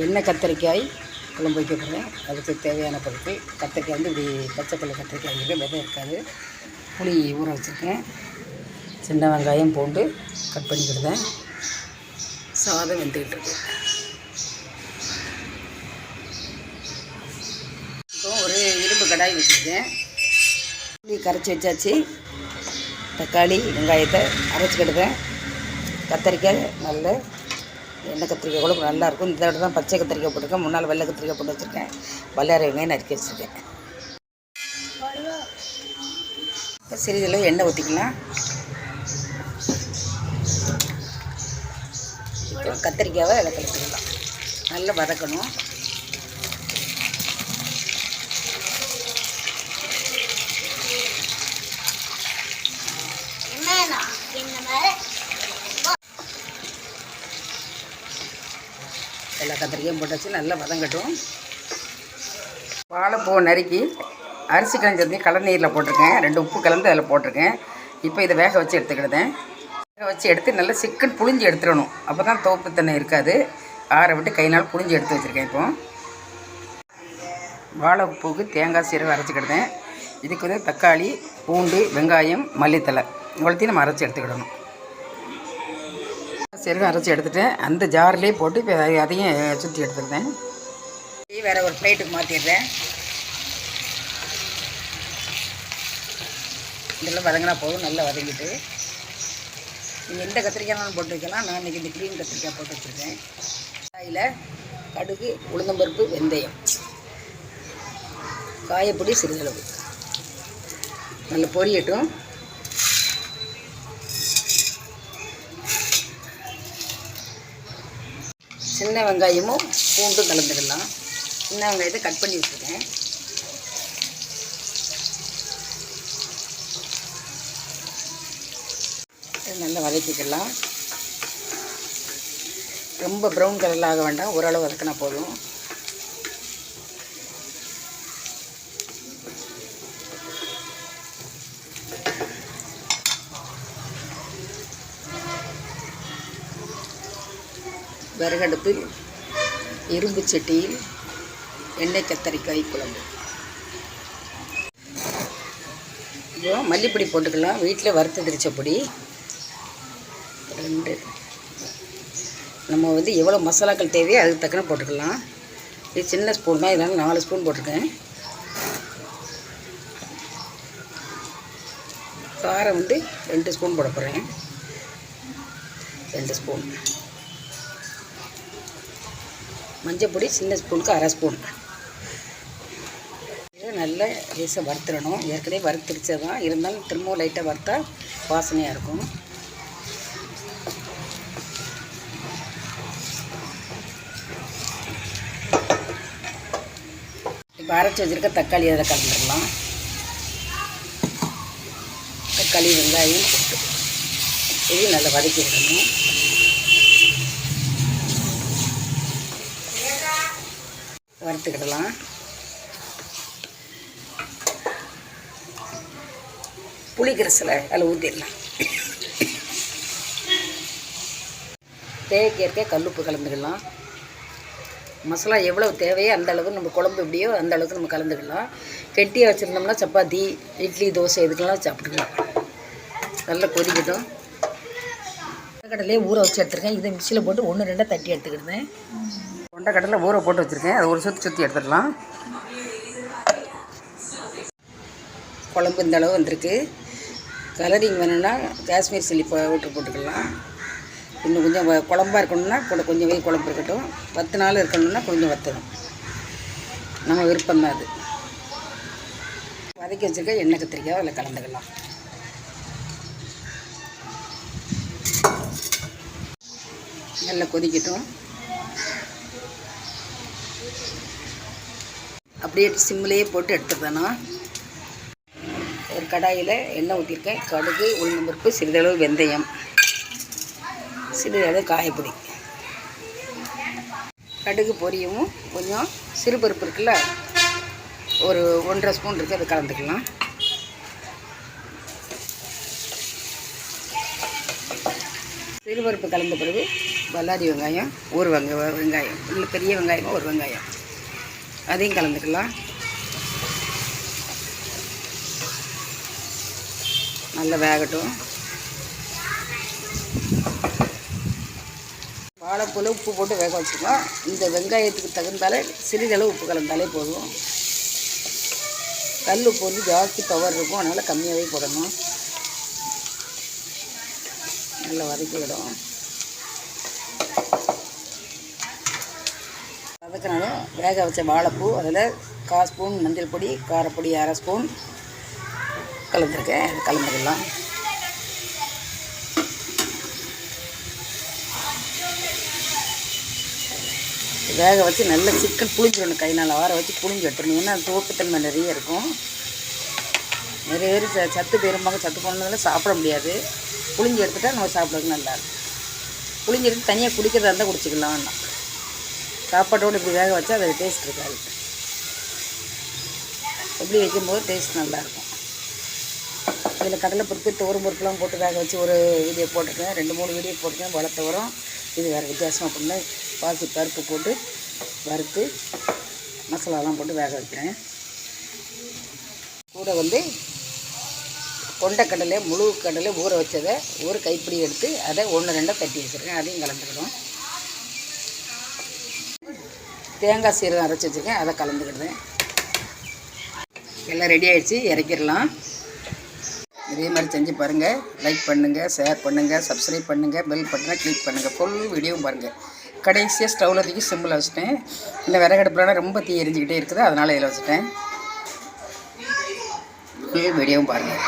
எண்ணெய் கத்திரிக்காய் குழம்பு வைக்க போகிறேன். அதுக்கு தேவையான பொருட்கள்: கத்திரிக்காய் வந்து இப்படி பச்சை கலர் கத்திரிக்காய் இருக்குது, விதை இருக்காது. புளி ஊற வச்சுருக்கேன். சின்ன வெங்காயம் பூண்டு கட் பண்ணிக்கிடுதேன். சாதம் வெந்துக்கிட்டு இருக்கு. இப்போ ஒரு இரும்பு கடாய் வச்சுருக்கேன். புளி கரைச்சி வச்சாச்சு. தக்காளி வெங்காயத்தை அரைச்சிக்கிடுதேன். கத்திரிக்காய் நல்ல எண்ணெய் கத்திரிக்காய் குழம்பு நல்லாயிருக்கும். இந்த தடவை தான் பச்சை கத்திரிக்காய் போட்டிருக்கேன். முன்னால் வெள்ளை கத்திரிக்காய் போட்டு வச்சுருக்கேன். வல்லாரை வெங்காயம் நறுக்கி வச்சுருக்கேன். இப்போ சிறிதளவு எண்ணெய் ஊற்றிக்கலாம். இப்போ கத்திரிக்காவை அதில் கலந்துக்கலாம். நல்லா வதக்கணும். எல்லா கத்திரிக்காயும் போட்டாச்சு. நல்லா வதங்கட்டும். வாழைப்பூவை நறுக்கி அரிசி களைஞ்சதையும் கடல் நீரில் போட்டிருக்கேன். 2 உப்பு கலந்து அதில் போட்டிருக்கேன். இப்போ இதை வேக வச்சு எடுத்துக்கிடுதேன். வேக வச்சு எடுத்து நல்லா சிக்கன் புழிஞ்சு எடுத்துடணும். அப்போ தான் தோப்பு தண்ணி இருக்காது. ஆற விட்டு கையினால் புழிஞ்சு எடுத்து வச்சுருக்கேன். இப்போ வாழைப்பூவுக்கு தேங்காய் சீரகம் அரைச்சிக்கிடுதேன். இதுக்கு வந்து தக்காளி பூண்டு வெங்காயம் மல்லித்தலை இவ்வளோத்தையும் நம்ம அரைச்சி எடுத்துக்கிடணும். சீரகம் அரைச்சி எடுத்துகிட்டேன். அந்த ஜார்லேயே போட்டு இப்போ அதையும் சுற்றி எடுத்துருந்தேன். வேறு ஒரு பிளேட்டுக்கு மாற்றிடுறேன். இதெல்லாம் வதங்கினா போதும். நல்லா வதங்கிட்டு நீங்கள் எந்த கத்திரிக்காய்னாலும் போட்டு வைக்கலாம். நான் இன்றைக்கி இந்த க்ரீன் கத்திரிக்காய் போட்டு வச்சுருக்கேன். காயில் கடுகு உளுந்தம்பருப்பு வெந்தயம் காயப்பொடி சிறிதளவு நல்லா பொரியட்டும். சின்ன வெங்காயமும் பூண்டும் கலந்துக்கலாம். சின்ன வெங்காயத்தை கட் பண்ணி வச்சுருக்கேன். நல்லா வதக்கிக்கலாம். ரொம்ப ப்ரௌன் கலரில் ஆக வேண்டாம். ஓரளவு வதக்கினா போதும். விறகடுப்பில் இரும்பு சட்டியில் எண்ணெய் கத்தரிக்காய் குழம்பு. இப்போ மல்லிப்பொடி போட்டுக்கலாம். வீட்டில் வறுத்து திரிச்ச பொடி 2. நம்ம வந்து எவ்வளோ மசாலாக்கள் தேவையோ அதுக்கு தக்கன போட்டுக்கலாம். இது சின்ன ஸ்பூன் தான். இதனால் 4 ஸ்பூன் போட்டிருக்கேன். காரம் வந்து 2 ஸ்பூன் போட போகிறேன். 2 ஸ்பூன் மஞ்சள் பொடி சின்ன ஸ்பூனுக்கு 1/2 ஸ்பூன். இதை நல்லா லேசாக வறுத்துடணும். ஏற்கனவே வறுத்துருச்சது தான், இருந்தாலும் திரும்பவும் லைட்டாக வறுத்தா வாசனையாக இருக்கும். இப்போ அரைச்சி வச்சுருக்க தக்காளி அதில் கலந்துடலாம். தக்காளி வெங்காயம் போட்டு இதையும் நல்லா வதக்கி விடணும். வறுத்துக்கிடலாம். புளி கரைசலை அதில் ஊற்றிடலாம். தேவைக்கேற்க கல்லுப்பு கலந்துக்கலாம். மசாலா எவ்வளோ தேவையோ அந்த அளவுக்கு நம்ம குழம்பு எப்படியோ அந்த அளவுக்கு நம்ம கலந்துக்கலாம். கெட்டியாக வச்சுருந்தோம்னா சப்பாத்தி இட்லி தோசை இதுக்கெல்லாம் சாப்பிட்டுக்கலாம். நல்லா கொதிக்கட்டும். கொண்டக்கடலையே ஊற வச்சு எடுத்துருக்கேன். இதை மிக்சியில் போட்டு 1-2 தட்டி எடுத்துக்கிட்டேன். கொண்டக்கடலை ஊற போட்டு வச்சுருக்கேன். அதை ஒரு சுற்றி எடுத்துடலாம். குழம்பு இந்த அளவு வந்திருக்கு. கலரிங் வேணும்னா காஷ்மீர் சில்லி பவுட்ரு போட்டுக்கலாம். இன்னும் கொஞ்சம் குழம்பாக இருக்கணும்னா கொஞ்சம் குழம்பு இருக்கட்டும். 10 நாள் இருக்கணும்னா கொஞ்சம் வற்றணும். நம்ம விருப்பம்தான் அது. வதக்கி வச்சுருக்க எண்ணெய் கத்திரிக்காய் அதில் கலந்துக்கலாம். நல்லா கொதிக்கட்டும். அப்படியே சிம்மிலேயே போட்டு எடுத்துருந்தேன்னா ஒரு கடாயில் எண்ணெய் ஊற்றிருக்கேன். கடுகு உளுந்தம்பருப்பு சிறிதளவு வெந்தயம் சிறிதளவு காயப்பொடி. கடுகு பொரியவும் கொஞ்சம் சிறுபருப்பு இருக்குல்ல, ஒரு 1.5 ஸ்பூன் இருக்குது, அதை கலந்துக்கலாம். சிறுபருப்பு கலந்த பிறகு பல்லாரி வெங்காயம் ஒரு வெங்காயம் இல்லை பெரிய வெங்காயமாக ஒரு வெங்காயம் அதையும் கலந்துக்கலாம். நல்லா வேகட்டும். வாழைப்பூவில் உப்பு போட்டு வேக வச்சுக்கலாம். இந்த வெங்காயத்துக்கு தகுந்தாலே சிறிதளவு உப்பு கலந்தாலே போதும். கல் உப்பு வந்து ஜாஸ்தி பவர் இருக்கும், அதனால் கம்மியாகவே போடணும். நல்லா வதக்கிவிடும். வதக்கினாலும் வேக வச்ச வாழைப்பூ அதில் 1/4 ஸ்பூன் மஞ்சள் பொடி, காரப்பொடி 1/2 ஸ்பூன் கலந்துருக்கேன். கலந்துக்கலாம். வேக வச்சு நல்ல சிக்கன் புளிஞ்சிடணும். கைனால் ஆற வச்சு புளிஞ்சு எடுத்துடணும். ஏன்னா தோப்புத்தன்மை நிறைய இருக்கும். நிறைய பேர் சத்து பெரும்பாங்க, சத்து போனதில் சாப்பிட முடியாது. புளிஞ்சு எடுத்துட்டா நம்ம சாப்பிட்றதுக்கு நல்லாயிருக்கும். புளிஞ்சு எடுத்து தனியாக குடிக்கிறதா இருந்தால் குடிச்சிக்கலாம். வேண்டாம், சாப்பாட்டோடு இப்படி வேக வச்சா அது டேஸ்ட் இருக்காது. எப்படி வைக்கும்போது டேஸ்ட் நல்லாயிருக்கும். இதில் கடலைப்பருப்பு, துவரம் பருப்புலாம் போட்டு வேக வச்சு ஒரு வீடியோ போட்டிருக்கேன். 2-3 வீடியோ போட்டிருக்கேன். வளர்த்த உரம் இது வேறு வித்தியாசமாக பண்ணேன். பாசி பருப்பு போட்டு வறுத்து மசாலாலாம் போட்டு வேக வைக்கிறேன். கூட வந்து கொண்டைக்கடலை, முழு கடலை ஊற வச்சதை ஒரு கைப்பிடி எடுத்து அதை 1-2 தட்டி வச்சுருக்கேன். அதையும் கலந்துக்கிடுவோம். தேங்காய் சீரகம் அரைச்சி வச்சுருக்கேன், அதை கலந்துக்கிடுவேன். எல்லாம் ரெடி ஆகிடுச்சு, இறக்கிடலாம். இதே மாதிரி செஞ்சு பாருங்கள். லைக் பண்ணுங்கள், ஷேர் பண்ணுங்கள், சப்ஸ்கிரைப் பண்ணுங்கள், பெல் பட்டனை கிளிக் பண்ணுங்கள். ஃபுல் வீடியோவும் பாருங்கள். கடைசியாக ஸ்டவ்வில் தூக்கி சிம்பிள் வச்சுட்டேன். இந்த விறகடுப்புலாம் ரொம்ப தீ எரிஞ்சிக்கிட்டே இருக்குது, அதனால் இதில் வச்சுட்டேன். ஃபுல் வீடியோவும் பாருங்கள்.